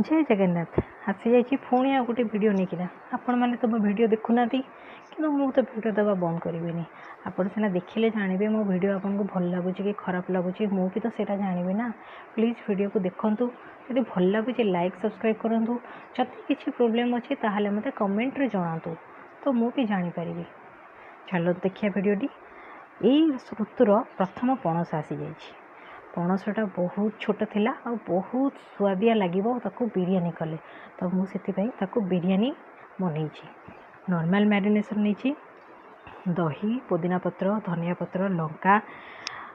जय जगन्नाथ आसी जाइए पुणी आ गोटे वीडियो नहीं किना आपण मैंने तो मो वीडियो देखुना कि मुझे तो वीडियो देवा बंद करी आपड़ सीना देखिले जानवे मो वीडियो आपको भल लगुच कि खराब लगुच मु भी तो सेटा जानवी ना। प्लीज़ वीडियो को देखूँ जब भल लगुच लाइक सब्सक्राइब करूँ जदि किसी प्रोब्लेम अच्छी ताहले मते कमेंट रे जणातु तो मु भी जानीपरि। चलो देखिए वीडियोटी। यही ऋतुर प्रथम पणस आसी जाइए। पणसटा बहुत छोट थिला और बहुत स्वादिया लगे बिरियानी कले तो मुझे बिरियानी बनई। नॉर्मल मैरिनेशन नहीं दही पुदीना पत्र धनिया पत्र लंका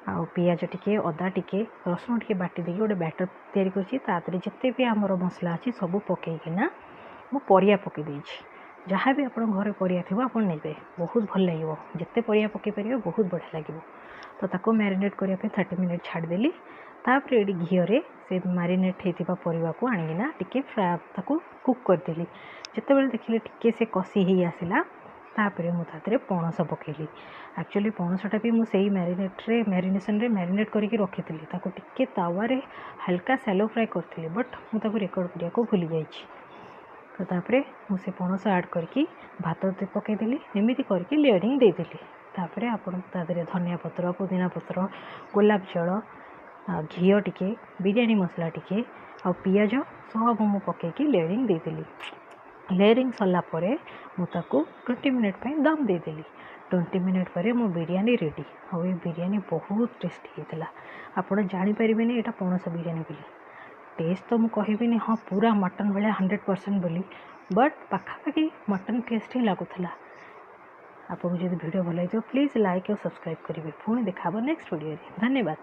आ पियाज टिके अदा टिके रसुण टिके बाटी देकी गोटे बैटर तैयारी करते जिते भी आमर मसला अच्छी सब पकईकिना मु परिया पकई देछि। जहाँ भी आप घर परिया थी आप ने बहुत भल लगे जिते परिया पकई पारे बहुत बढ़िया लगे। तो ताको मैरिनेट करने 30 मिनट छाड़देली तापर ये घीरे से मैरिनेट होता परिवा को आणिकिना टिके ताको कुक करदेली। जितेबाला देखिले टिके से कषी ही आसला तापर मुझे पणस पकेली। एक्चुअली पणसटा भी मुझे मैरिनेशन रे मैरिनेट करके रखी टिके तावारे हल्का सैलो फ्राए करी बट मुझे रेकर्ड करने को भूली जाइए। तो तापर मुझे पणस ऐड करके भात पकईदेली एमती करके लेयरिंग देदेली। तापर आपण धनिया पत्र पुदीना पत्र गोलाप जल घी टिके बिरियानी मसला टिके आ पियाज सब मु पकईकी लेयरिंग देदेली। लेयरिंग सरलापर मुझे 20 मिनट पर दम देदेली। 20 मिनट पर मो बिरियानी रेडी और ये बिरियानी बहुत टेस्टी होता। आपड़ जानीपर यहाँ पणस बिरियानी बोली टेस्ट तो मुझे कहबी हाँ पूरा मटन भाया 100% बोली बट पाखापाखि मटन टेस्ट ही लगुला। आपको जब वीडियो भल लगे प्लीज़ लाइक और सब्सक्राइब करेंगे। पुणी देखा नेक्स्ट वीडियो। धन्यवाद।